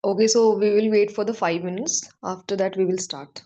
Okay, so we will wait for the 5 minutes. After that, we will start.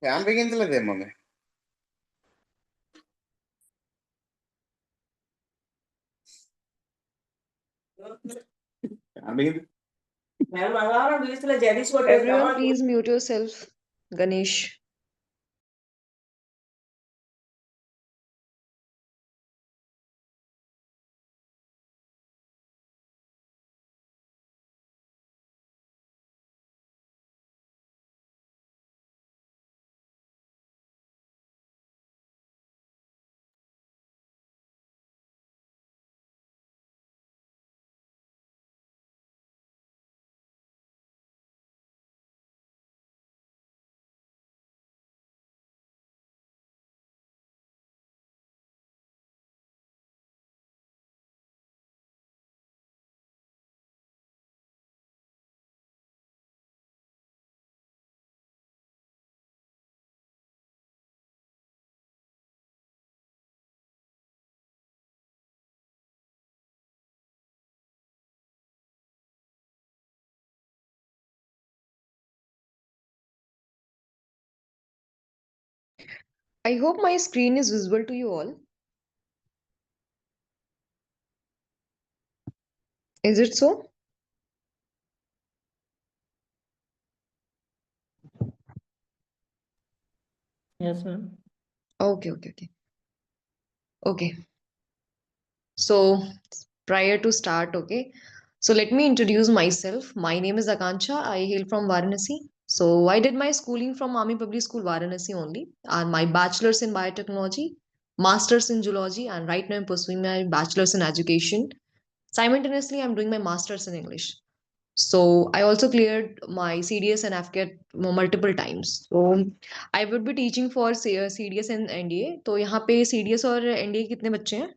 Fan బిగించలేదే mummy. Fan బిగించ Everyone, please mute yourself. Ganesh. I hope my screen is visible to you all. Is it so? Yes, ma'am. Okay, okay, okay. Okay. So, prior to start, okay. So, let me introduce myself. My name is Akanksha. I hail from Varanasi. So, I did my schooling from Army Public School, Varanasi only, and my bachelor's in biotechnology, master's in zoology, and right now I'm pursuing my bachelor's in education. Simultaneously, I'm doing my master's in English. So I also cleared my CDS and FCAT multiple times. So I would be teaching for CDS and NDA. तो यहाँ पे CDS और NDA कितने बच्चे हैं?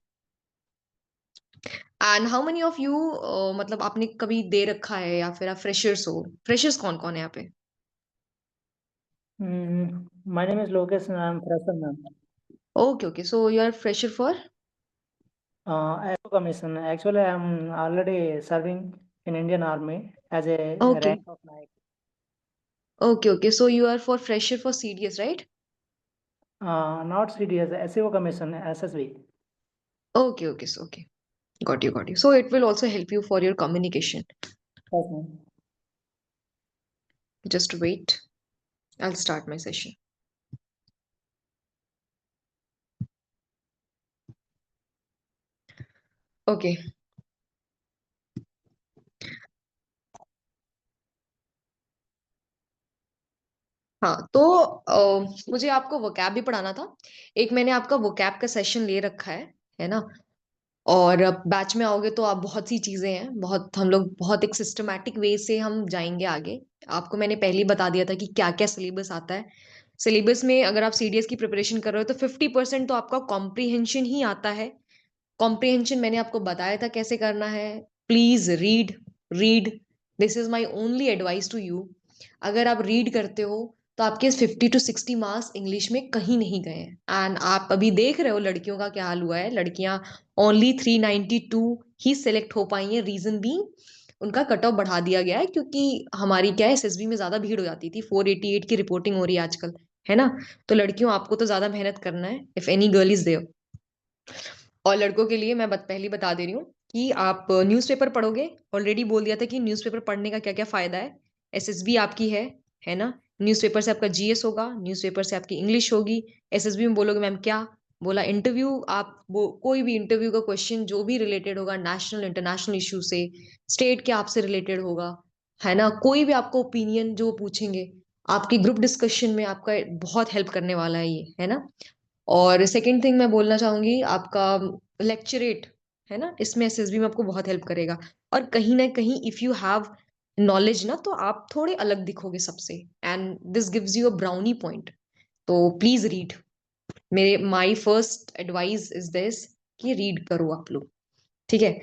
And how many of you मतलब आपने कभी दे रखा है या फिर आप freshers हो? Freshers कौन कौन है यहाँ पे? My name is Lokesh and I'm fresher, ma'am. Okay, okay. So you are fresher for? SO commission. Actually, I'm already serving in Indian Army as a Okay. rank of Naik. Okay, okay. So you are for fresher for CDS, right? Not CDS, SEO commission, SSB. Okay, okay. So okay. Got you, got you. So it will also help you for your communication. Yes, ma'am. Just wait. I'll start my session. Okay. हाँ, तो मुझे आपको vocab भी पढ़ाना था। एक मैंने आपका वोकैब का सेशन ले रखा है ना? और बैच में आओगे तो आप बहुत सी चीजें हैं, बहुत हम लोग बहुत एक सिस्टमैटिक वे से हम जाएंगे आगे। आपको मैंने पहले ही बता दिया था कि क्या क्या सिलेबस आता है। सिलेबस में अगर आप सीडीएस की प्रिपरेशन कर रहे हो तो 50% तो आपका कॉम्प्रिहेंशन ही आता है। कॉम्प्रिहेंशन मैंने आपको बताया था कैसे करना है। Please read, read, this is my only advice to you. अगर आप रीड करते हो तो आपके 50 to 60 मार्क्स इंग्लिश में कहीं नहीं गए हैं। एंड आप अभी देख रहे हो लड़कियों का क्या हाल हुआ है। लड़कियां ओनली 392 ही सिलेक्ट हो पाई हैं। रीजन भी उनका कट ऑफ बढ़ा दिया गया है, क्योंकि हमारी क्या है, एसएसबी में ज्यादा भीड़ हो जाती थी। 488 की रिपोर्टिंग हो रही है आजकल, है ना? तो लड़कियों आपको तो ज्यादा मेहनत करना है, if any girl is there. और लड़कों के लिए मैं पहले बता दे रही हूँ कि आप न्यूज़पेपर पढ़ोगे। ऑलरेडी बोल दिया था कि न्यूज़पेपर पढ़ने का क्या क्या फायदा है। एसएसबी आपकी है ना? न्यूज़पेपर से आपका जीएस होगा, न्यूज़पेपर से आपकी इंग्लिश होगी। एसएसबी में बोलोगे मैम क्या बोला, इंटरव्यू आप वो कोई भी इंटरव्यू का क्वेश्चन जो भी रिलेटेड होगा नेशनल इंटरनेशनल इशू से, स्टेट के आपसे रिलेटेड होगा, है ना? कोई भी आपको ओपिनियन जो पूछेंगे, आपकी ग्रुप डिस्कशन में आपका बहुत हेल्प करने वाला है ये, है ना? और सेकंड थिंग मैं बोलना चाहूंगी, आपका लेक्चरेट है ना, इसमें एसएसबी में आपको बहुत हेल्प करेगा। और कहीं ना कहीं इफ यू हैव नॉलेज ना, तो आप थोड़े अलग दिखोगे सबसे, and this gives you a brownie point. तो प्लीज रीड। मेरे my first advice is this कि रीड करो आप लोग, ठीक है?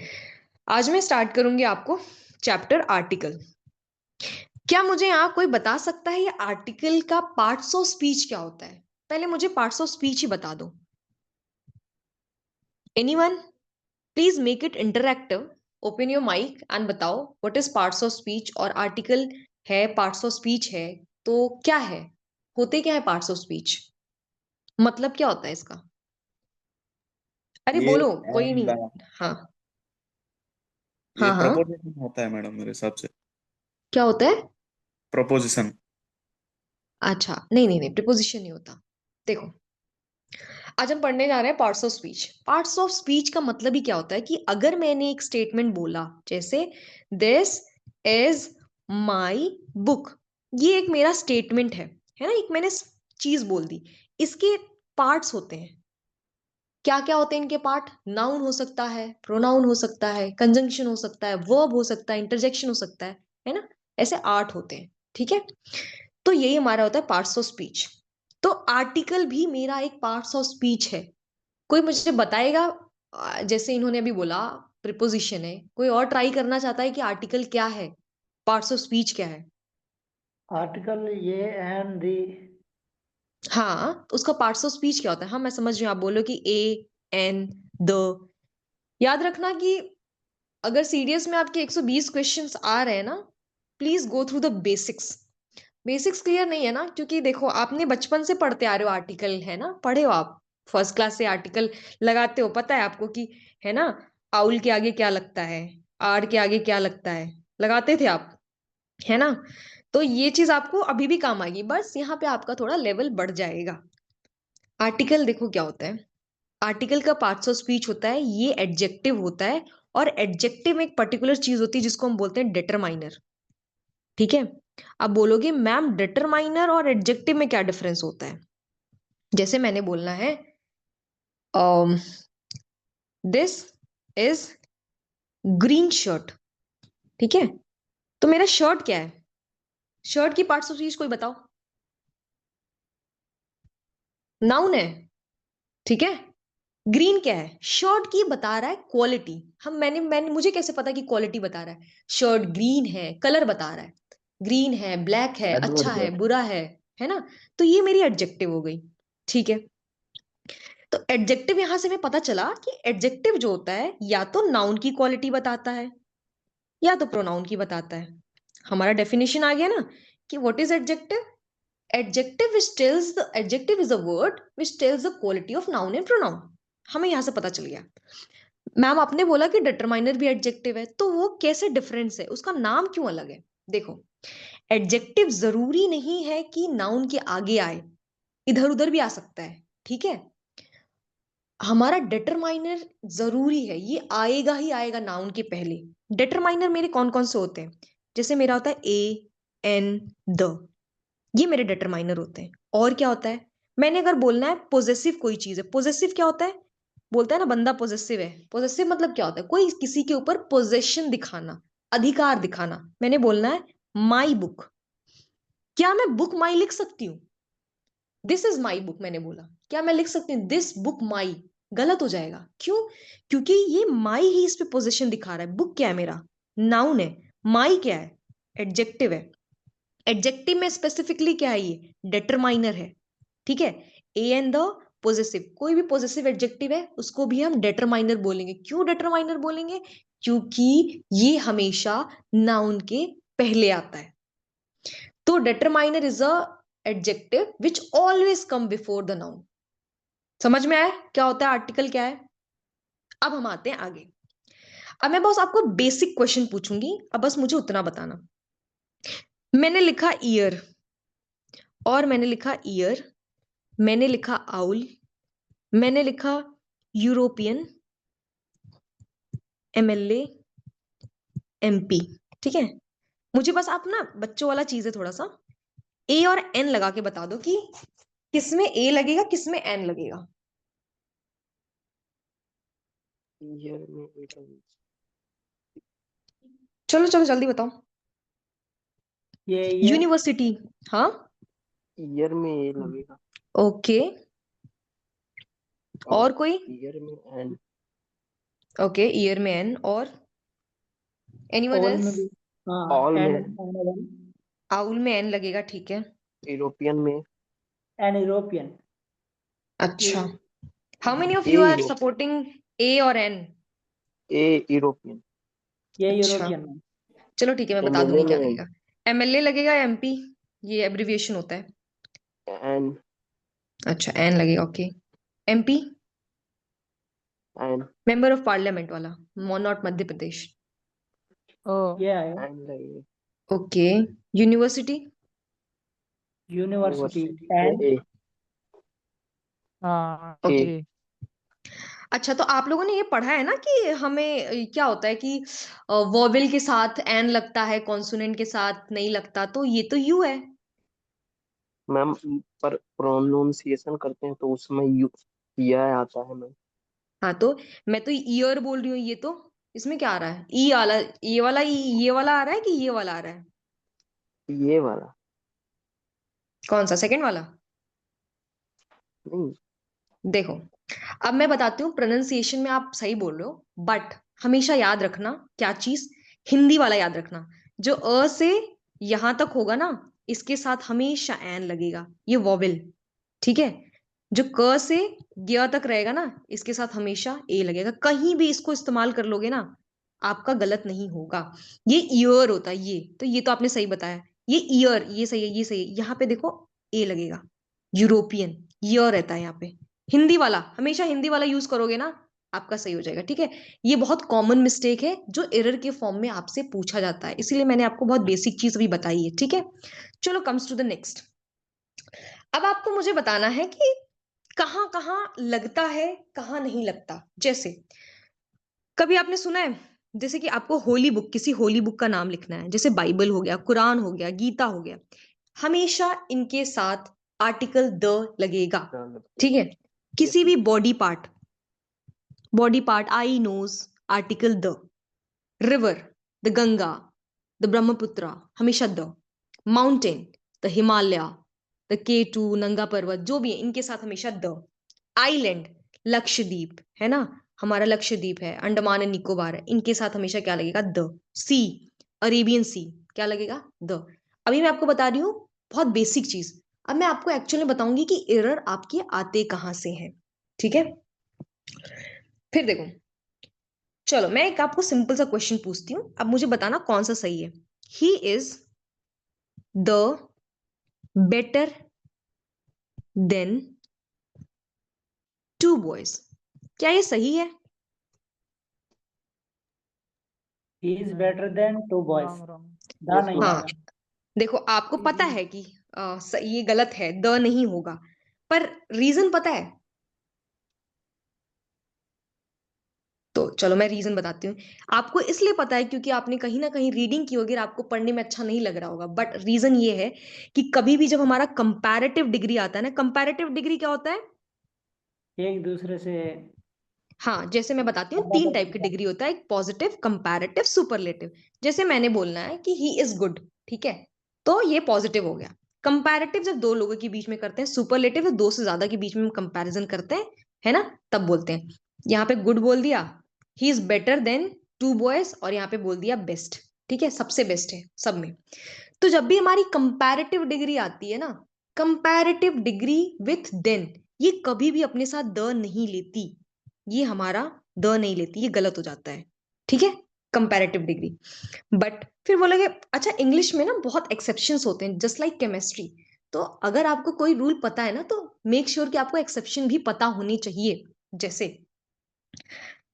आज मैं स्टार्ट करूंगी आपको चैप्टर आर्टिकल। क्या मुझे यहाँ कोई बता सकता है ये आर्टिकल का पार्ट्स ऑफ स्पीच क्या होता है? पहले मुझे पार्ट्स ऑफ स्पीच ही बता दो। Anyone? Please make it interactive. Open your mic and बताओ what is parts of speech. और आर्टिकल है, पार्ट्स ऑफ स्पीच है, तो क्या है, होते क्या है पार्ट्स ऑफ स्पीच? मतलब क्या होता है इसका? अरे ये बोलो, कोई एंड नहीं। हाँ ये हाँ हाँ। प्रपोजिशन होता है मैडम मेरे हिसाब से। क्या होता है? प्रपोजिशन। अच्छा, नहीं नहीं नहीं, प्रीपोजिशन नहीं होता। देखो, आज हम पढ़ने जा रहे हैं parts of speech. Parts of speech का मतलब ही क्या होता है कि अगर मैंने एक स्टेटमेंट बोला, जैसे दिस इज माई बुक, ये एक मेरा स्टेटमेंट है ना? एक मैंने चीज बोल दी। इसके पार्ट्स होते हैं। क्या क्या होते हैं इनके पार्ट? नाउन हो सकता है, प्रोनाउन हो सकता है, कंजंक्शन हो सकता है, वर्ब हो सकता है, इंटरजेक्शन हो सकता है ना? ऐसे 8 होते हैं, ठीक है? तो यही हमारा होता है पार्ट्स ऑफ स्पीच। तो आर्टिकल भी मेरा एक पार्ट्स ऑफ स्पीच है। कोई मुझे बताएगा? जैसे इन्होंने अभी बोला प्रिपोजिशन है, कोई और ट्राई करना चाहता है कि आर्टिकल क्या है, पार्ट्स ऑफ स्पीच क्या है? आर्टिकल ये एंड दी। हाँ, तो उसका पार्ट्स ऑफ स्पीच क्या होता है? हाँ, मैं समझ रही हूँ, आप बोलो कि ए एन द। याद रखना कि अगर सीडीएस में आपके 120 क्वेश्चंस आ रहे हैं ना, please go through the basics. Basics clear नहीं है ना, क्योंकि देखो आपने बचपन से पढ़ते आ रहे हो आर्टिकल, है ना? पढ़े हो आप, फर्स्ट क्लास से आर्टिकल लगाते हो, पता है आपको कि, है ना, आउल के आगे क्या लगता है, आर के आगे क्या लगता है, लगाते थे आप, है ना? तो ये चीज आपको अभी भी काम आएगी, बस यहाँ पे आपका थोड़ा लेवल बढ़ जाएगा। आर्टिकल देखो क्या होता है। आर्टिकल का पार्ट्स ऑफ स्पीच होता है, ये एडजेक्टिव होता है। और एडजेक्टिव में एक पर्टिकुलर चीज होती है जिसको हम बोलते हैं डिटरमाइनर, ठीक है? अब बोलोगे मैम डिटरमाइनर और एडजेक्टिव में क्या डिफरेंस होता है? जैसे मैंने बोलना है दिस इज ग्रीन शर्ट, ठीक है? तो मेरा शर्ट क्या है? शर्ट की पार्ट्स ऑफ स्पीच कोई बताओ। नाउन है, ठीक है? ग्रीन क्या है? शर्ट की बता रहा है क्वालिटी। हम मैंने मुझे कैसे पता कि क्वालिटी बता रहा है? शर्ट ग्रीन है, कलर बता रहा है, ग्रीन है, ब्लैक है, अच्छा है, एडवर्ब। बुरा है ना? तो ये मेरी एडजेक्टिव हो गई, ठीक है? तो एडजेक्टिव यहां से हमें पता चला कि एडजेक्टिव जो होता है या तो नाउन की क्वालिटी बताता है या तो प्रोनाउन की बताता है। हमारा डेफिनेशन आ गया ना कि what is adjective? Adjective is a word which tells the quality of noun and pronoun। हमें यहां से पता चल गया। मैम आपने बोला कि डिटरमाइनर भी एडजेक्टिव है, तो वो कैसे डिफरेंस है, उसका नाम क्यों अलग है? देखो, एडजेक्टिव जरूरी नहीं है कि नाउन के आगे आए, इधर उधर भी आ सकता है, ठीक है? हमारा डिटरमाइनर जरूरी है, ये आएगा ही आएगा नाउन के पहले। डिटरमाइनर मेरे कौन कौन से होते हैं? जैसे मेरा होता है ए एन द, ये मेरे डिटरमाइनर होते हैं। और क्या होता है, मैंने अगर बोलना है पोजेसिव कोई चीज है, पोजेसिव क्या होता है, बोलता है ना बंदा पोजेसिव है, पोजेसिव मतलब क्या होता है, कोई किसी के ऊपर पोजेशन दिखाना, अधिकार दिखाना। मैंने बोलना है माई बुक, क्या मैं बुक माई लिख सकती हूँ? दिस इज माई बुक मैंने बोला, क्या मैं लिख सकती हूँ दिस बुक माई? गलत हो जाएगा। क्यों? क्योंकि ये माई ही इस पे पोजीशन दिखा रहा है। बुक क्या है मेरा, नाउन है। माई क्या है, एडजेक्टिव है। एडजेक्टिव में स्पेसिफिकली क्या है, ये डिटरमाइनर है। ठीक है, ए एंड द पोजेसिव, कोई भी पोजेसिव एडजेक्टिव है उसको भी हम डिटरमाइनर बोलेंगे। क्यों डिटरमाइनर बोलेंगे? क्योंकि ये हमेशा नाउन के पहले आता है। तो determiner is a adjective which always come before the noun. समझ में आया क्या होता है, आर्टिकल क्या है? अब हम आते हैं आगे। अब मैं बस आपको बेसिक क्वेश्चन पूछूंगी, अब बस मुझे उतना बताना। मैंने लिखा ईयर, और मैंने लिखा ईयर, मैंने लिखा आउल, मैंने लिखा यूरोपियन, एमएलए, एमपी। ठीक है, मुझे बस आप ना बच्चों वाला चीज है थोड़ा सा, ए और एन लगा के बता दो कि किसमें ए लगेगा किसमें एन लगेगा। ईयर में ए लगेगा। चलो चलो जल्दी बताओ। ये यूनिवर्सिटी, हाँ ईयर में ए लगेगा। ओके, और कोई? ईयर में एन। ओके, ईयर में एन, और एनीवन ऑल में एल्स? भी, हाँ ऑल एंड में आउल में एन लगेगा, ठीक है। यूरोपियन में एंड यूरोपियन। अच्छा, how many of a you are Europe supporting a और एन? A European. ये अच्छा, यूरोपियन में। चलो ठीक है, मैं बता एमएलए दूंगी में क्या लगेगा। एमएलए लगेगा, एमपी, ये एब्रिविएशन होता है। एन। अच्छा, एन लगेगा, okay. MP, N. Member of parliament वाला, नॉट मध्य प्रदेश। ये है एन लगेगा। ओके, यूनिवर्सिटी, यूनिवर्सिटी यूनिवर्सिटी में एंड ए। हाँ ए। ओके। अच्छा, तो आप लोगों ने ये पढ़ा है ना कि हमें क्या होता है कि वॉवेल के साथ एन लगता है, कॉन्सोनेंट के साथ नहीं लगता, तो ये तो यू है। मैम पर प्रोनाउंसिएशन करते हैं तो उसमें यू यह आता है मैम। हाँ, तो मैं तो ईयर बोल रही हूँ, ये तो इसमें क्या आ रहा है, ई वाला, ये वाला ये वाला आ रहा है कि ये वाला आ रहा है? ये वाला कौन सा, सेकंड वाला? नहीं। देखो, अब मैं बताती हूँ, प्रोनाउंसिएशन में आप सही बोल रहे हो, बट हमेशा याद रखना क्या चीज, हिंदी वाला याद रखना। जो अ से यहां तक होगा ना, इसके साथ हमेशा एन लगेगा, ये वॉवेल। ठीक है, जो क से य तक रहेगा ना, इसके साथ हमेशा ए लगेगा। कहीं भी इसको इस्तेमाल कर लोगे ना, आपका गलत नहीं होगा। ये ईयर होता है, ये तो, ये तो आपने सही बताया, ये ईयर, ये सही है, ये सही है। यहाँ पे देखो ए लगेगा, यूरोपियन, ईयर रहता है यहाँ पे। हिंदी वाला, हमेशा हिंदी वाला यूज करोगे ना, आपका सही हो जाएगा। ठीक है, ये बहुत कॉमन मिस्टेक है जो एरर के फॉर्म में आपसे पूछा जाता है, इसीलिए मैंने आपको बहुत बेसिक चीज अभी बताई है। ठीक है, चलो कम्स टू द नेक्स्ट। अब आपको मुझे बताना है कि कहां कहां लगता है, कहां नहीं लगता। जैसे कभी आपने सुना है, जैसे कि आपको होली बुक, किसी होली बुक का नाम लिखना है, जैसे बाइबल हो गया, कुरान हो गया, गीता हो गया, हमेशा इनके साथ आर्टिकल द लगेगा। ठीक है, किसी भी body part, eye nose, article the. River, the Ganga, the Brahmaputra, हमेशा the. Mountain, the Himalaya, the K two, Nanga Parbat, जो भी है इनके साथ हमेशा द। आइलैंड, लक्षद्वीप है ना, हमारा लक्षद्वीप है, अंडमान एंड निकोबार है, इनके साथ हमेशा क्या लगेगा, द। सी, अरेबियन सी, क्या लगेगा, द। अभी मैं आपको बता रही हूँ बहुत बेसिक चीज, अब मैं आपको एक्चुअली बताऊंगी कि एरर आपके आते कहां से हैं। ठीक है, फिर देखो, चलो मैं एक आपको सिंपल सा क्वेश्चन पूछती हूँ, अब मुझे बताना कौन सा सही है। He is the better than two boys, क्या ये सही है? He is better than two boys. Ram Ram. दा नहीं हाँ, होगा। देखो आपको पता है कि ये गलत है, द नहीं होगा, पर रीजन पता है? तो चलो मैं रीजन बताती हूँ। आपको इसलिए पता है क्योंकि आपने कहीं ना कहीं रीडिंग की होगी और आपको पढ़ने में अच्छा नहीं लग रहा होगा, बट रीजन ये है कि कभी भी जब हमारा कंपैरेटिव डिग्री आता है ना, कंपैरेटिव डिग्री क्या होता है? एक दूसरे से हाँ, जैसे मैं बताती हूँ, ज्यादा 3 टाइप की करके डिग्री होता है, एक पॉजिटिव, कंपैरेटिव, सुपरलेटिव। जैसे मैंने बोलना है कि ही इज गुड, ठीक है, तो ये पॉजिटिव हो गया। कंपैरेटिव जब दो लोगों के बीच में करते हैं, सुपरलेटिव जब दो से ज्यादा के बीच में हम कंपैरिजन करते हैं, है ना, तब बोलते हैं। यहाँ पे गुड बोल दिया, ही इज बेटर देन 2 बॉयज, और यहाँ पे बोल दिया बेस्ट, ठीक है, सबसे बेस्ट है सब में। तो जब भी हमारी कंपैरेटिव डिग्री आती है ना, कंपैरेटिव डिग्री विथ देन, ये कभी भी अपने साथ द नहीं लेती, ये हमारा द नहीं लेती, ये गलत हो जाता है, ठीक है, कंपैरेटिव डिग्री। बट फिर बोलोगे अच्छा इंग्लिश में ना बहुत एक्सेप्शंस होते हैं, जस्ट लाइक केमिस्ट्री। तो अगर आपको कोई रूल पता है ना, तो मेक श्योर कि आपको एक्सेप्शन भी पता होनी चाहिए। जैसे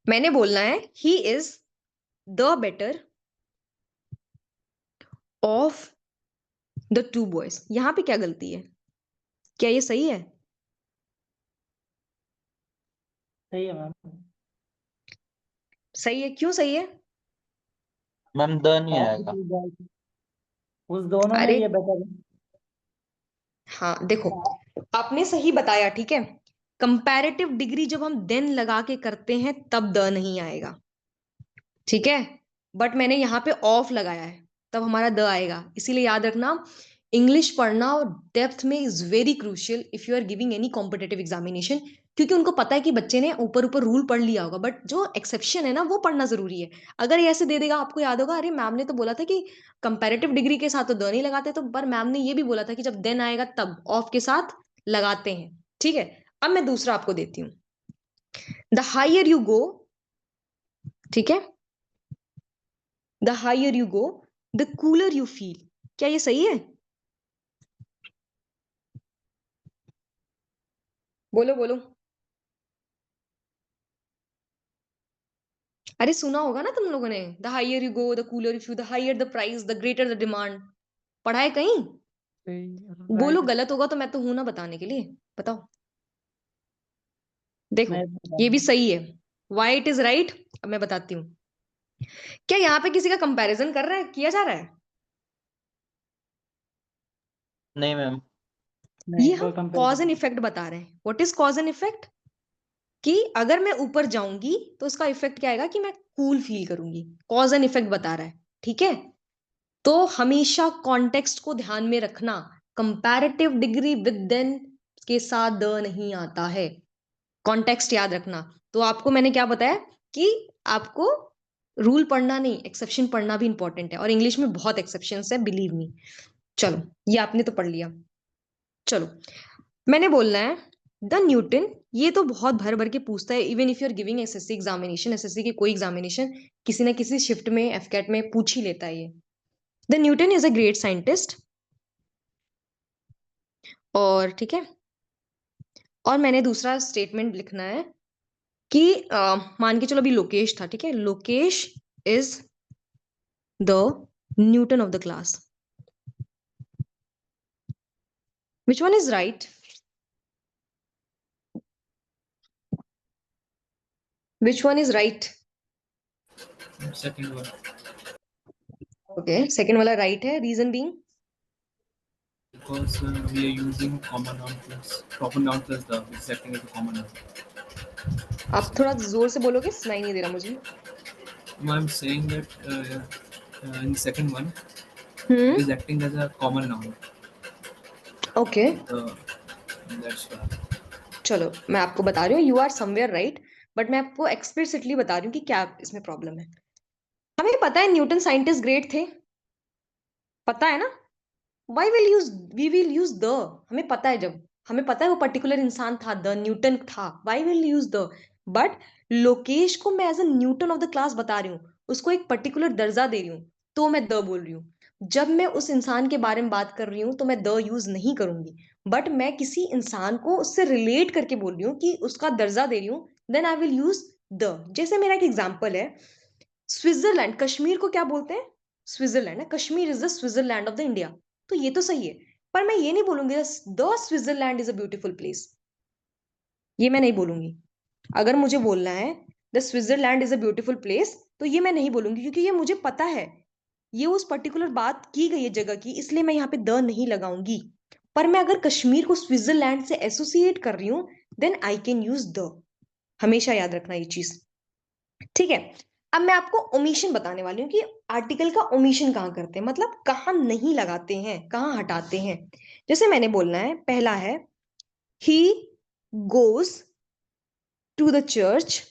मैंने बोलना है he is the better of the 2 boys, यहां पे क्या गलती है? क्या ये सही है? सही है मैम। सही है, क्यों सही है? मैम द नहीं आएगा। उस दोनों में अरे ये बेटर है। हाँ देखो, आपने सही बताया, ठीक है, कंपैरेटिव डिग्री जब हम देन लगा के करते हैं तब द नहीं आएगा, ठीक है, बट मैंने यहाँ पे ऑफ लगाया है तब हमारा द आएगा। इसीलिए याद रखना, इंग्लिश पढ़ना और डेप्थ में is very crucial if you are giving any competitive examination, क्योंकि उनको पता है कि बच्चे ने ऊपर ऊपर रूल पढ़ लिया होगा, बट जो एक्सेप्शन है ना वो पढ़ना जरूरी है। अगर ये ऐसे दे देगा, आपको याद होगा अरे मैम ने तो बोला था कि कंपैरेटिव डिग्री के साथ तो द नहीं लगाते, तो पर मैम ने ये भी बोला था कि जब देन आएगा तब ऑफ के साथ लगाते हैं, ठीक है। अब मैं दूसरा आपको देती हूँ, द हायर यू गो, ठीक है, the higher you go the cooler you feel, क्या ये सही है? बोलो बोलो। अरे सुना होगा ना तुम लोगों ने, the higher you go the cooler you feel, the higher the price the greater the demand, पढ़ा है कहीं? बोलो, राइट। गलत होगा तो मैं तो हूं ना बताने के लिए, बताओ। देखो मैं ये भी सही है, वाई इट इज राइट, अब मैं बताती हूँ। क्या यहाँ पे किसी का कंपैरिजन कर रहा है, किया जा रहा है? नहीं मैम। ये नहीं, हम कोई कॉज एंड कंपेरिजन। इफेक्ट बता रहे हैं। What is cause and effect? कि अगर मैं ऊपर जाऊंगी तो उसका इफेक्ट क्या आएगा कि मैं कूल फील करूंगी, कॉज एंड इफेक्ट बता रहा है, ठीक है। तो हमेशा कॉन्टेक्स्ट को ध्यान में रखना, कंपैरेटिव डिग्री विद देन के साथ द नहीं आता है, कॉन्टेक्स्ट याद रखना। तो आपको मैंने क्या बताया कि आपको रूल पढ़ना नहीं, एक्सेप्शन पढ़ना भी इंपॉर्टेंट है, और इंग्लिश में बहुत एक्सेप्शंस है, बिलीव मी। चलो ये आपने तो पढ़ लिया। चलो मैंने बोलना है द न्यूटन, ये तो बहुत भर भर के पूछता है, even if you are giving SSC examination, SSC की कोई एग्जामिनेशन किसी ना किसी शिफ्ट में एफकेट में पूछ ही लेता है ये। The Newton is a great scientist, और ठीक है, और मैंने दूसरा स्टेटमेंट लिखना है कि मान के चलो अभी लोकेश था, ठीक है, Lokesh is the Newton of the class, which one is right? Which one is right? Second one. Okay, second वाला राइट है, reason being Because we are using common noun plus proper noun plus the, which is acting as a common noun. आप थोड़ा जोर से बोलोगे, सुनाई नहीं दे रहा मुझे। Now I'm saying that in the second one, it is acting as a common noun. Okay, The, that's why. चलो मैं आपको बता रही हूँ, you are somewhere right, but मैं आपको एक्सप्लिसिटली बता रही हूँ कि क्या इसमें प्रॉब्लम है। हमें पता है न्यूटन साइंटिस्ट ग्रेट थे, पता है ना, why will use, we will use the, हमें पता है, जब हमें पता है वो पर्टिकुलर इंसान था, द न्यूटन था, why will use the. But Lokesh को मैं as a Newton of the class बता रही हूँ, उसको एक पर्टिकुलर दर्जा दे रही हूँ, तो मैं द बोल रही हूँ। जब मैं उस इंसान के बारे में बात कर रही हूँ तो मैं द यूज नहीं करूंगी, बट मैं किसी इंसान को उससे रिलेट करके बोल रही हूँ कि उसका दर्जा दे रही हूँ, then I will use the. जैसे मेरा एक एग्जाम्पल है, स्विट्जरलैंड, कश्मीर को क्या बोलते हैं? स्विट्जरलैंड है, Kashmir is the Switzerland of the India, तो ये तो सही है, पर मैं ये नहीं बोलूंगी the Switzerland is a beautiful place, ये मैं नहीं बोलूंगी। अगर मुझे बोलना है the Switzerland is a beautiful place, तो ये मैं नहीं बोलूंगी क्योंकि ये मुझे पता है, ये उस पर्टिकुलर बात की गई है जगह की, इसलिए मैं यहाँ पे द नहीं लगाऊंगी। पर मैं अगर कश्मीर को स्विट्जरलैंड से एसोसिएट कर रही हूं, then I can use the. हमेशा याद रखना ये चीज, ठीक है। अब मैं आपको ओमिशन बताने वाली हूँ कि आर्टिकल का ओमिशन कहाँ करते हैं, मतलब कहाँ नहीं लगाते हैं, कहाँ हटाते हैं। जैसे मैंने बोलना है, पहला है he goes to the church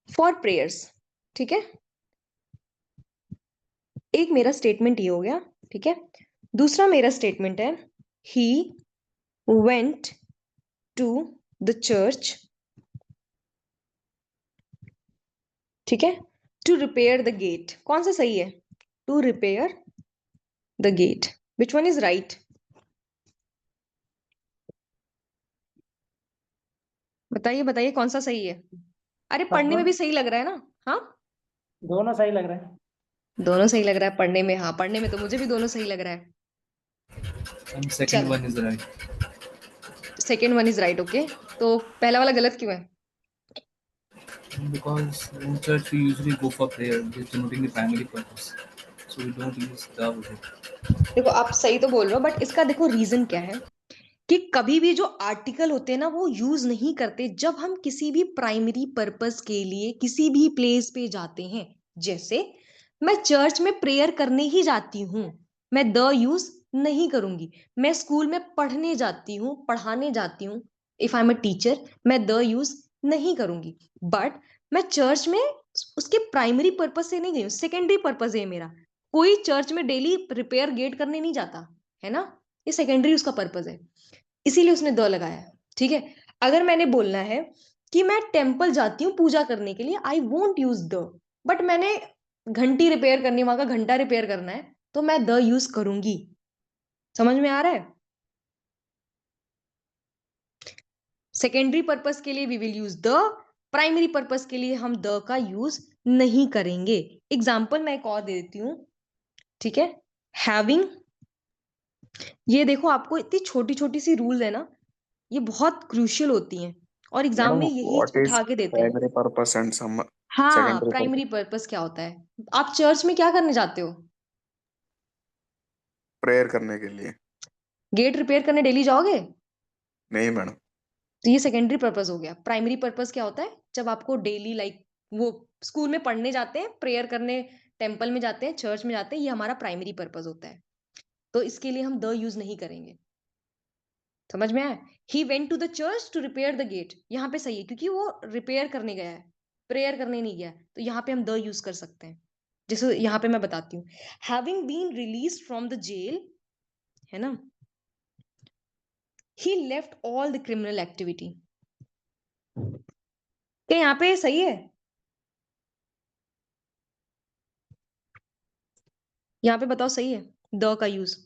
for prayers, ठीक है। एक मेरा स्टेटमेंट ये हो गया, ठीक है। दूसरा मेरा स्टेटमेंट है he went to the church, ठीक है, टू रिपेयर द गेट। कौन सा सही है? To repair the gate. Which one is right? बताइए बताइए कौन सा सही है? अरे पढ़ने में भी सही लग रहा है ना? हाँ, दोनों सही लग रहे हैं। दोनों सही लग रहा है पढ़ने में। हाँ, पढ़ने में तो मुझे भी दोनों सही लग रहा है। And second चलो, one is right. Second one is right, okay. तो पहला वाला गलत क्यों है? Because in church we usually go for prayer, which is denoting the primary purpose. So we don't use the with it. देखो आप सही तो बोल रहे हो, बट इसका देखो रीजन क्या है कि कभी भी जो आर्टिकल होते हैं ना वो यूज नहीं करते जब हम किसी भी प्राइमरी पर्पस के लिए किसी भी प्लेस पे जाते हैं। जैसे मैं चर्च में प्रेयर करने ही जाती हूँ, मैं द यूज नहीं करूंगी। मैं स्कूल में पढ़ने जाती हूँ, पढ़ाने जाती हूँ, if I am a teacher, मैं द यूज नहीं करूंगी। बट मैं चर्च में उसके प्राइमरी पर्पस से नहीं गई हूँ, सेकेंडरी पर्पस है मेरा। कोई चर्च में डेली रिपेयर गेट करने नहीं जाता है ना, ये सेकेंडरी उसका पर्पस है, इसीलिए उसने द लगाया है, ठीक है। अगर मैंने बोलना है कि मैं टेम्पल जाती हूँ पूजा करने के लिए, I won't use the. But मैंने घंटी रिपेयर करनी, वहां का घंटा रिपेयर करना है, तो मैं द यूज करूंगी। समझ में आ रहा है? सेकेंडरी पर्पस के लिए we will use the, primary purpose के लिए हम द का यूज नहीं करेंगे। एग्जाम्पल मैं एक और दे देती हूँ, ठीक है। हैविंग, ये देखो आपको इतनी छोटी छोटी सी रूल्स है ना, ये बहुत क्रूशियल होती हैं और एग्जाम मैडम में यही व्हाट इज उठा के देते हैं। प्राइमरी पर्पस एंड सम हाँ, सेकेंडरी प्राइमरी पर्पस? पर्पस क्या होता है? आप चर्च में क्या करने जाते हो? प्रेयर करने के लिए। गेट रिपेयर करने डेली जाओगे? नहीं मैडम। तो ये सेकेंडरी पर्पस हो गया। प्राइमरी पर्पस क्या होता है? जब आपको डेली लाइक वो स्कूल में पढ़ने जाते हैं, प्रेयर करने टेम्पल में जाते हैं, चर्च में जाते हैं, ये हमारा प्राइमरी पर्पस होता है। तो इसके लिए हम द यूज नहीं करेंगे। समझ में आया? He went to the church to repair the gate, यहाँ पे सही है क्योंकि वो रिपेयर करने गया है, प्रेयर करने नहीं गया। तो यहाँ पे हम द यूज कर सकते हैं। जैसे यहाँ पे मैं बताती हूँ, having been release from the jail, है ना, he left all the criminal activity. क्या यहाँ पे सही है? यहाँ पे बताओ सही है द का यूज?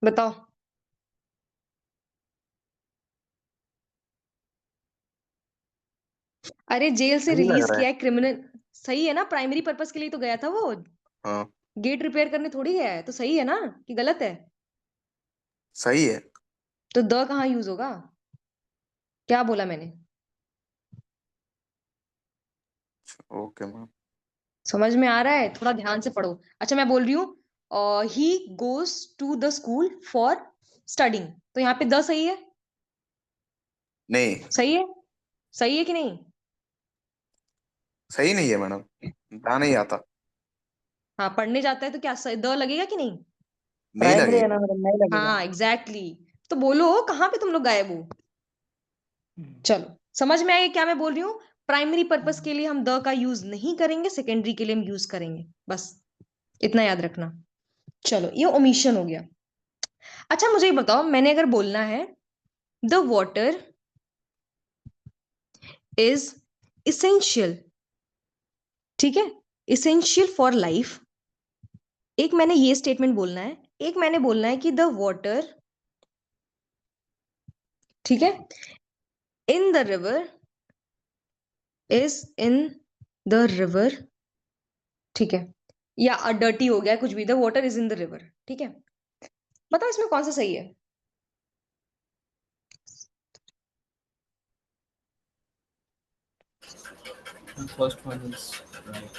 बताओ। अरे जेल से सही लग रिलीज रहा है। किया है क्रिमिनल, सही है ना, प्राइमरी पर्पस के लिए तो गया था वो, हाँ गेट रिपेयर करने थोड़ी गया है। तो सही है ना कि गलत है? सही है। तो द कहाँ यूज होगा? क्या बोला मैंने? Okay ma'am. समझ में आ रहा है? थोड़ा ध्यान से पढ़ो। अच्छा मैं बोल रही हूँ he goes to the school for studying, तो यहाँ पे द सही है? नहीं सही है? सही है कि नहीं? सही नहीं है मैडम, दा नहीं आता। हाँ, पढ़ने जाता है तो क्या द लगेगा कि नहीं? नहीं प्राइमरी है लगेगा। ना मैडम, नहीं लगेगा। हाँ एग्जैक्टली exactly। तो बोलो कहाँ पे तुम लोग गायब हो? चलो समझ में आया क्या मैं बोल रही हूँ? प्राइमरी पर्पस के लिए हम द का यूज नहीं करेंगे, सेकेंडरी के लिए हम यूज करेंगे, बस इतना याद रखना। चलो ये ओमिशन हो गया। अच्छा मुझे ये बताओ, मैंने अगर बोलना है द वॉटर इज इसेंशियल, ठीक है, इसेंशियल फॉर लाइफ। एक मैंने ये स्टेटमेंट बोलना है, एक मैंने बोलना है कि द वॉटर, ठीक है, in the river is in the river, ठीक है, या डर्टी हो गया कुछ भी, the water is in the river, ठीक है। बताओ इसमें कौन सा सही है? The first one is right.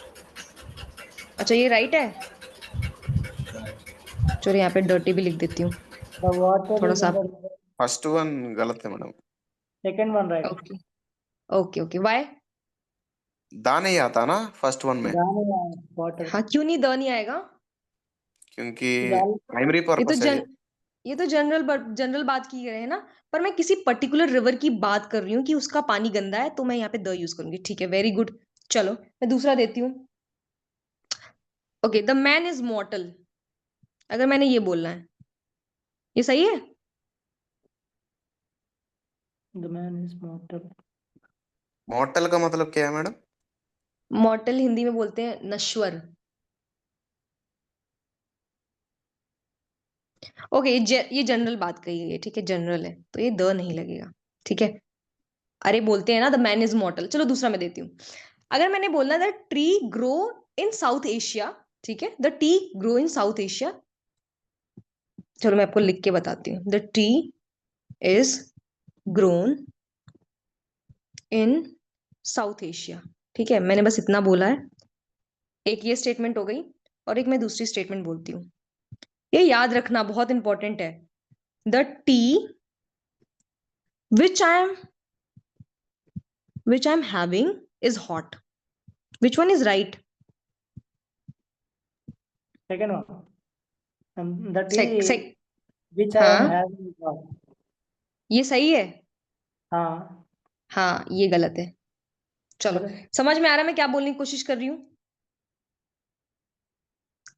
अच्छा ये राइट है। Right. चलो यहाँ पे डर्टी भी लिख देती हूँ The water थोड़ा is सा। in the फर्स्ट वन गलत है madam. second one, right? Okay okay okay why? दा नहीं आता ना फर्स्ट वन में, Water. हाँ क्यों नहीं, द नहीं आएगा? क्योंकि दाल- प्राइमरी ये तो पर्पस है। ये तो जनरल बात की रहे हैं ना, पर मैं किसी पर्टिकुलर रिवर की बात कर रही हूँ कि उसका पानी गंदा है, तो मैं यहाँ पे द यूज करूंगी। ठीक है, वेरी गुड। चलो मैं दूसरा देती हूँ। ओके, द मैन इज मॉर्टल, अगर मैंने ये बोलना है, ये सही है? The man is mortal. मॉर्टल का मतलब क्या है मैडम? मॉर्टल हिंदी में बोलते हैं नश्वर। ओके, ये जनरल बात कही है, ठीक है, जनरल है, तो ये द नहीं लगेगा। ठीक है, अरे बोलते हैं ना द मैन इज मॉर्टल। चलो दूसरा मैं देती हूँ। अगर मैंने बोलना the tree grow in south Asia, ठीक है, the T grow in south Asia. चलो मैं आपको लिख के बताती हूँ। The tree is grown in south Asia. ठीक है, मैंने बस इतना बोला है। एक ये स्टेटमेंट हो गई, और एक मैं दूसरी स्टेटमेंट बोलती हूँ। ये याद रखना बहुत इंपॉर्टेंट है। The tea which I am having is hot. Which one is right? Second one. The tea सेक which I am हाँ, having is hot. ये सही है। हाँ, हाँ, ये गलत है। चलो गलत। समझ में आ रहा है मैं क्या बोलने की कोशिश कर रही हूँ?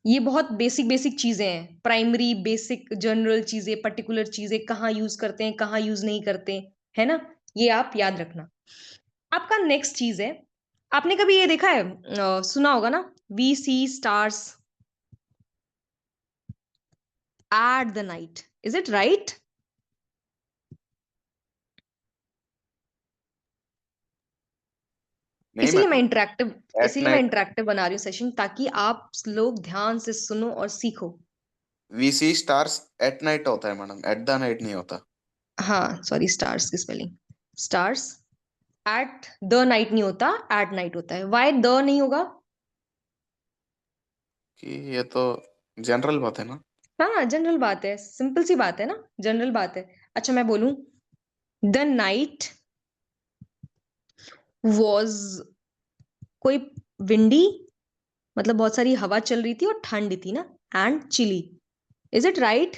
ये बहुत बेसिक बेसिक चीजें हैं, प्राइमरी, बेसिक, जनरल चीजें, पर्टिकुलर चीजें, कहाँ यूज करते हैं, कहाँ यूज नहीं करते, है ना? ये आप याद रखना। आपका नेक्स्ट चीज है, आपने कभी ये देखा है, सुना होगा ना, we see stars at the night, is it right? नहीं इसीलिए मैं मैडम, इंटरेक्टिव एट इसीलिए मैं नाइट इंटरेक्टिव बना रही हूँ सेशन, ताकि आप लोग ध्यान से सुनो और सीखो। We see stars at night होता है मैडम, एट द नाइट नहीं होता। हाँ सॉरी, स्टार्स की spelling, stars at the night नहीं होता, एट नाइट होता है। वाई द नहीं होगा? कि ये तो जनरल बात है ना। हाँ जनरल बात है, सिंपल सी बात है ना, जनरल बात है। अच्छा मैं बोलूं, द नाइट वॉज कोई विंडी, मतलब बहुत सारी हवा चल रही थी और ठंड थी ना, and chilly, is it right?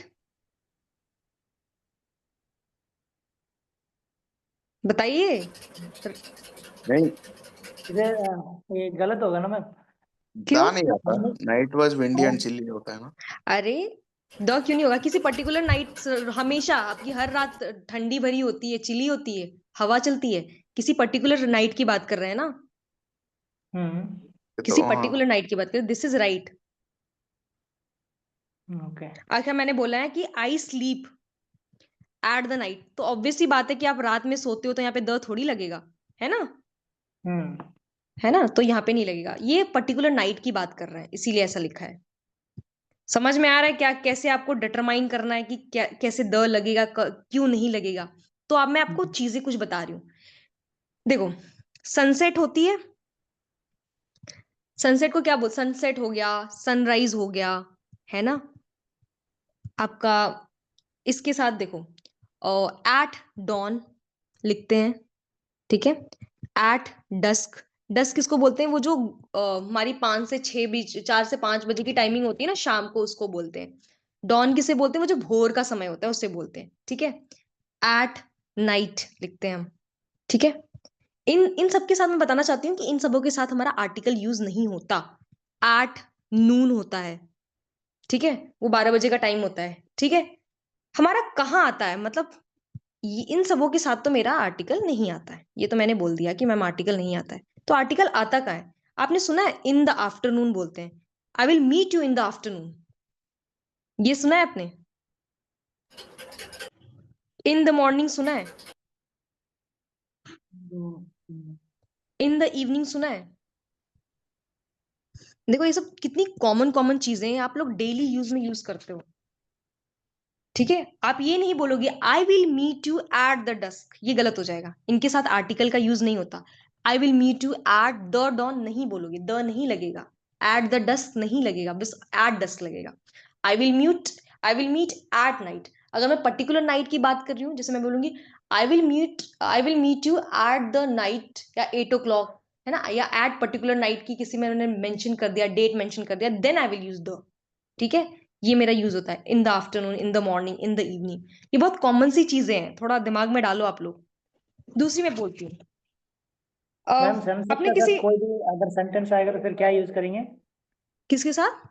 बताइए। नहीं, ये गलत होगा ना मैम? क्यों? दा नहीं आता, night was windy and chilli होता है ना। अरे द क्यों नहीं होगा? किसी पर्टिकुलर नाइट, हमेशा आपकी हर रात ठंडी भरी होती है, चिली होती है, हवा चलती है, किसी पर्टिकुलर नाइट की बात कर रहे हैं ना, ये किसी तो हाँ, पर्टिकुलर नाइट की बात कर, दिस इज राइट। ओके। आखिर मैंने बोला है कि I sleep at the night, तो ऑब्वियस सी बात है कि आप रात में सोते हो, तो यहाँ पे द थोड़ी लगेगा, है ना? है ना, तो यहाँ पे नहीं लगेगा। ये पर्टिकुलर नाइट की बात कर रहे हैं, इसीलिए ऐसा लिखा है। समझ में आ रहा है क्या, कैसे आपको डिटरमाइन करना है कि क्या, कैसे द लगेगा, क्यों नहीं लगेगा? तो अब मैं आपको चीजें कुछ बता रही हूँ। देखो, सनसेट होती है, सनसेट को क्या बोल, सनसेट हो गया, सनराइज हो गया, है ना आपका? इसके साथ देखो, एट डॉन लिखते हैं, ठीक है, एट डस्क, डस्क किसको बोलते हैं? वो जो हमारी 5 से 6 बीच, 4 से 5 बजे की टाइमिंग होती है ना शाम को, उसको बोलते हैं। डॉन किसे बोलते हैं? वो जो भोर का समय होता है उससे बोलते हैं, ठीक है। एट नाइट लिखते हैं हम, ठीक है। इन इन सब के साथ मैं बताना चाहती हूँ कि इन सबों के साथ हमारा आर्टिकल यूज नहीं होता। एट नून होता है, ठीक है, वो 12 बजे का टाइम होता है, ठीक है। हमारा कहाँ आता है, मतलब इन सबों के साथ तो मेरा आर्टिकल नहीं आता है, ये तो मैंने बोल दिया कि मैम आर्टिकल नहीं आता है। तो आर्टिकल आता कहाँ है? आपने सुना है इन द आफ्टरनून बोलते हैं, I will meet you in the afternoon, ये सुना है आपने? इन द मॉर्निंग सुना है? इन द इवनिंग सुना है? देखो ये सब कितनी कॉमन कॉमन चीजें हैं, आप लोग डेली यूज में यूज करते हो। ठीक है, आप ये नहीं बोलोगे I will meet you at the dusk, ये गलत हो जाएगा, इनके साथ आर्टिकल का यूज नहीं होता। I will meet you at the dawn नहीं बोलोगे, द नहीं लगेगा, एट द डस्क नहीं लगेगा, बस एट डस्क लगेगा। I will meet at night, अगर मैं पर्टिकुलर नाइट की बात कर रही हूँ, जैसे मैं बोलूंगी I will meet you at the night या 8 o'clock, है ना, या एट पर्टिकुलर नाइट की किसी में मैंने मेंशन कर दिया, डेट मेंशन कर दिया, then I will use the. ठीक है, ये मेरा यूज होता है in the afternoon, in the morning, in the evening. ये बहुत कॉमन सी चीजें हैं, थोड़ा दिमाग में डालो आप लोग। दूसरी मैं बोलती हूँ, मैम सनसेट आपने के किसी साथ कोई भी अगर सेंटेंस आएगा तो फिर क्या यूज करेंगे? किसके साथ?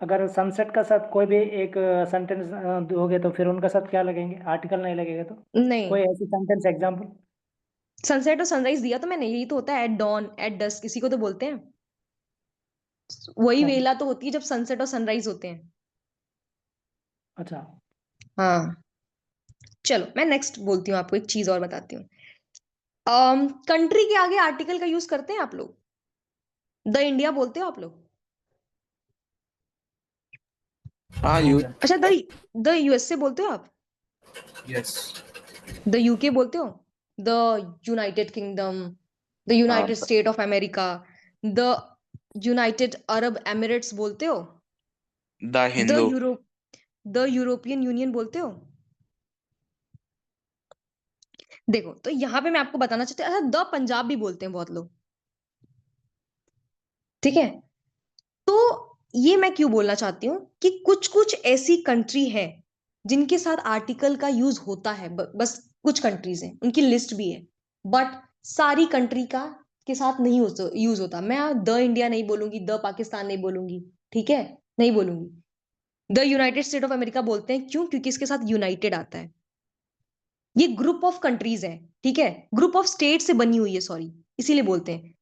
अगर सनसेट का साथ कोई भी एक सेंटेंस दोगे तो फिर उनका साथ क्या लगेंगे? आर्टिकल नहीं लगेगा तो? नहीं, कोई ऐसी सेंटेंस एग्जांपल? सनसेट और सनराइज दिया तो मैंने, यही तो होता है, एट डॉन, एट डस्क, इसी को तो बोलते हैं। वही वेला तो होती है जब सनसेट और सनराइज होते हैं। अच्छा। हाँ, चलो मैं नेक्स्ट बोलती हूँ, आपको एक चीज और बताती हूँ। कंट्री के आगे आर्टिकल का यूज करते हैं आप लोग? द इंडिया बोलते हो आप लोग? हाँ नो यू मैम। अच्छा, द यूएसए बोलते हो आप? Yes. द यूके बोलते हो? The United kingdom, the United state of America, the United Arab Emirates बोलते हो? The the Hindu. Europe the European union बोलते हो? देखो, तो यहाँ पे मैं आपको बताना चाहती हूँ, अच्छा द पंजाब भी बोलते हैं बहुत लोग। ठीक है, तो ये मैं क्यों बोलना चाहती हूँ कि कुछ कुछ ऐसी कंट्री है जिनके साथ आर्टिकल का यूज होता है, बस कुछ कंट्रीज हैं, उनकी लिस्ट भी है, बट सारी कंट्री का के साथ नहीं यूज होता। मैं द इंडिया नहीं बोलूंगी, द पाकिस्तान नहीं बोलूंगी, ठीक है, नहीं बोलूंगी। The United state of America बोलते हैं, क्यों? क्योंकि इसके साथ यूनाइटेड आता है। ये ग्रुप ऑफ कंट्रीज है, ठीक है, ग्रुप ऑफ स्टेट से बनी हुई है, सॉरी, इसीलिए बोलते हैं।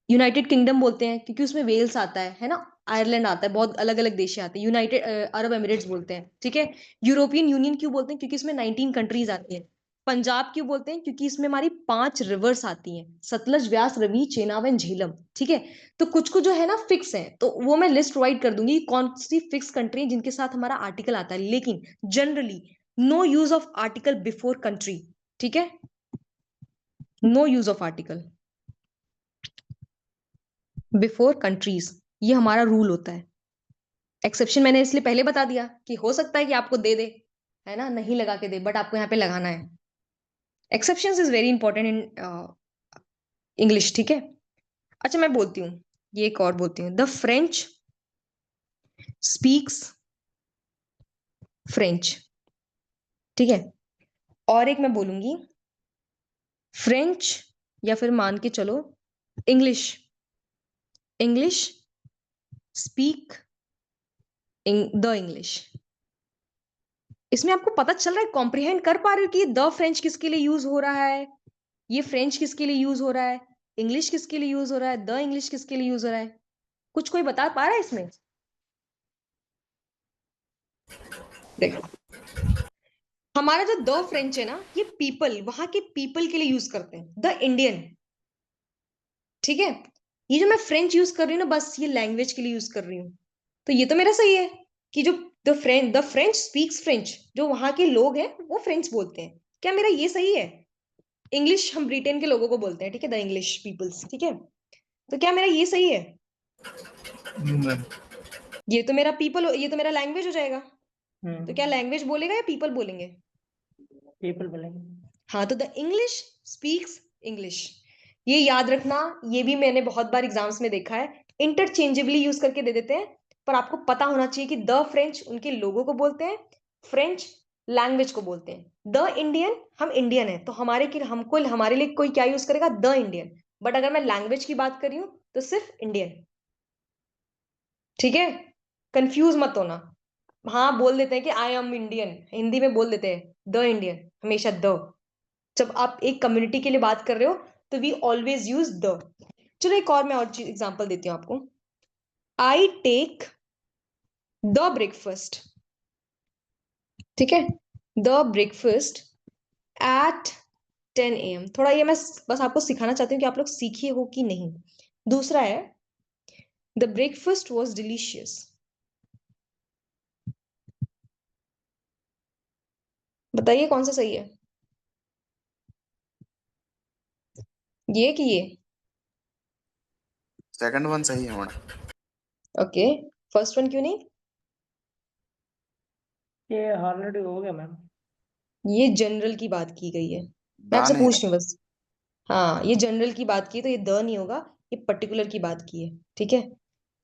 यूनाइटेड किंगडम बोलते हैं क्योंकि उसमें वेल्स आता है ना, आयरलैंड आता है, बहुत अलग अलग देश आते हैं। यूनाइटेड अरब एमिरेट्स बोलते हैं, ठीक है। यूरोपियन यूनियन क्यों बोलते हैं? क्योंकि इसमें 19 कंट्रीज आती हैं। पंजाब क्यों बोलते हैं? क्योंकि इसमें हमारी 5 रिवर्स आती हैं, सतलज, व्यास, रवि, चेनाब एंड झेलम, ठीक है। तो कुछ कुछ जो है ना फिक्स है, तो वो मैं लिस्ट प्रोवाइड कर दूंगी कौन सी फिक्स कंट्री है जिनके साथ हमारा आर्टिकल आता है, लेकिन generally no use of article before country, ठीक है, no use of article before countries, ये हमारा रूल होता है। एक्सेप्शन मैंने इसलिए पहले बता दिया कि हो सकता है कि आपको दे दे, है ना, नहीं लगा के दे, बट आपको यहाँ पे लगाना है। Exceptions is very important in English, ठीक है। अच्छा मैं बोलती हूँ, ये एक और बोलती हूँ, द फ्रेंच स्पीक्स फ्रेंच, ठीक है। और एक मैं बोलूंगी फ्रेंच, या फिर मान के चलो English, English speak the English. इसमें आपको पता चल रहा है, कॉम्प्रिहेंड कर पा रहे हो कि द फ्रेंच किसके लिए यूज हो रहा है, ये फ्रेंच किसके लिए यूज हो रहा है, इंग्लिश किसके लिए यूज हो रहा है, द इंग्लिश किसके लिए यूज हो रहा है? कुछ कोई बता पा रहा है इसमें? देखो, हमारा जो द फ्रेंच है ना, ये पीपल, वहां के पीपल के लिए यूज करते हैं, द इंडियन, ठीक है। ये जो मैं फ्रेंच यूज कर रही हूँ ना, बस ये लैंग्वेज के लिए यूज कर रही हूँ। तो ये तो मेरा सही है कि जो द फ्रेंच स्पीक्स फ्रेंच, जो वहां के लोग हैं वो फ्रेंच बोलते हैं, क्या मेरा ये सही है? इंग्लिश हम ब्रिटेन के लोगों को बोलते हैं, ठीक है, द इंग्लिश पीपल्स, ठीक है। तो क्या मेरा ये सही है? No, ma'am. ये तो मेरा पीपल, ये तो मेरा लैंग्वेज हो जाएगा। तो क्या लैंग्वेज बोलेगा या पीपल बोलेंगे? पीपल बोलेंगे। हाँ, तो द इंग्लिश स्पीक्स इंग्लिश, ये याद रखना। ये भी मैंने बहुत बार एग्जाम्स में देखा है, इंटरचेंजेबली यूज करके दे देते हैं, पर आपको पता होना चाहिए कि द फ्रेंच उनके लोगों को बोलते हैं, फ्रेंच लैंग्वेज को बोलते हैं, द इंडियन हम इंडियन है, तो हमारे लिए कोई क्या यूज करेगा? The Indian. बट अगर मैं लैंग्वेज की बात कर रही हूं तो सिर्फ इंडियन, ठीक है, कंफ्यूज मत होना। हाँ, बोल देते हैं कि आई एम इंडियन, हिंदी में बोल देते हैं द इंडियन, हमेशा द। जब आप एक कम्युनिटी के लिए बात कर रहे हो तो वी ऑलवेज यूज द। चलो एक और मैं और एग्जांपल देती हूँ आपको। आई टेक द ब्रेकफास्ट, ठीक है, द ब्रेकफास्ट एट 10 AM। थोड़ा ये मैं बस आपको सिखाना चाहती हूँ कि आप लोग सीखिए हो कि नहीं। दूसरा है द ब्रेकफास्ट वॉज डिलीशियस, बताइए कौन सा सही है, ये कि ये? सेकंड वन सही है मैडम। ओके, फर्स्ट वन क्यों नहीं? ये ऑलरेडी हो गया मैम। ये जनरल की बात की गई है, मैं दा आपसे नहीं पूछ रही हूँ बस। हाँ, ये जनरल की बात की है, तो ये द नहीं होगा, ये पर्टिकुलर की बात की है, ठीक है।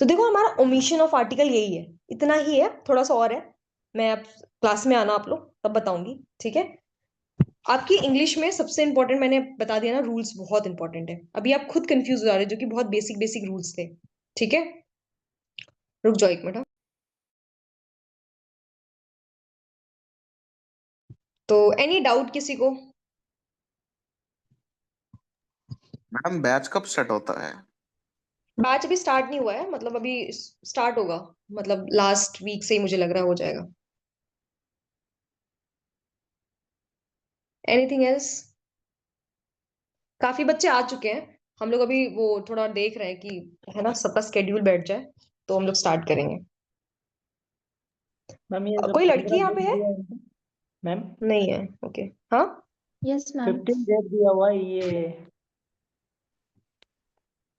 तो देखो हमारा ओमिशन ऑफ आर्टिकल यही है, इतना ही है, थोड़ा सा और है। मैं अब क्लास में आना आप लोग तब बताऊंगी, ठीक है। आपकी इंग्लिश में सबसे इंपॉर्टेंट मैंने बता दिया ना, रूल्स बहुत इंपॉर्टेंट है। अभी आप खुद कंफ्यूज हो जा रहे हो, जो कि बहुत बेसिक बेसिक रूल्स थे, ठीक है। रुक जाओ एक मिनट हाँ। तो एनी डाउट किसी को? मैडम बैच कब स्टार्ट होता है? बैच अभी स्टार्ट नहीं हुआ है, मतलब अभी स्टार्ट होगा, मतलब लास्ट वीक से ही मुझे लग रहा है हो जाएगा। Anything else? काफी बच्चे आ चुके हैं, हम लोग अभी वो थोड़ा देख रहे हैं कि है ना सबका स्केड्यूल बैठ जाए, तो हम लोग स्टार्ट करेंगे। मैम ये जो कोई लड़की 15 यहाँ पे डेट है? दिया है मैम, नहीं है, ओके। हाँ, यस मैम। 15 डेट दिया हुआ है ये।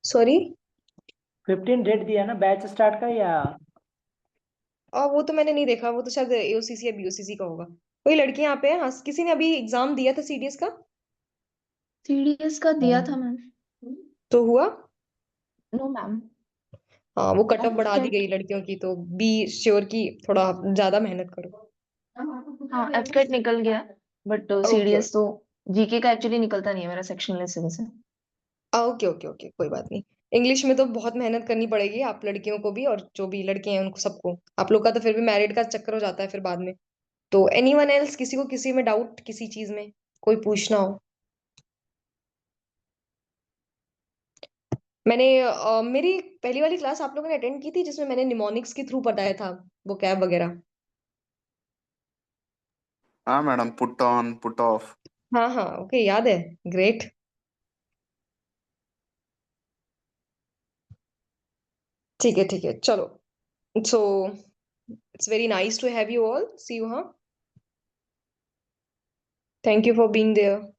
सॉरी। 15 डेट दिया ना बैच स्टार्ट का, या वो तो मैंने नहीं देखा, वो तो शायद एओसीसी या बीओसीसी का होगा। कोई लड़की यहाँ पे है? हाँ, किसी ने अभी एग्जाम दिया था सीडीएस का? सीडीएस का दिया था मैम। तो हुआ? No ma'am. हाँ, वो कट ऑफ बढ़ा दी एब्स्टेंट। गई लड़कियों की, तो बी श्योर की थोड़ा ज्यादा मेहनत करो। हाँ एब्स्टेंट निकल गया, बट ओके सीडीएस तो जीके का एक्चुअली निकलता नहीं है मेरा सेक्शन इस वजह से। ओके ओके ओके, कोई बात नहीं। इंग्लिश में तो बहुत मेहनत करनी पड़ेगी आप लड़कियों को भी, और जो भी लड़के हैं उनको सबको। आप लोग का तो फिर भी मैरिड का चक्कर हो जाता है फिर बाद में। तो एनीवन एल्स, किसी को किसी में डाउट किसी चीज में, कोई पूछना हो? मैंने मेरी पहली वाली क्लास आप लोगों ने अटेंड की थी, जिसमें मैंने निमोनिक्स के थ्रू पढ़ाया था, वो कैब वगैरह। हाँ madam, put on put off. हाँ हाँ, ओके, याद है। ग्रेट। ठीक है, चलो। So it's very nice to have you all, see you. हाँ, thank you for being there.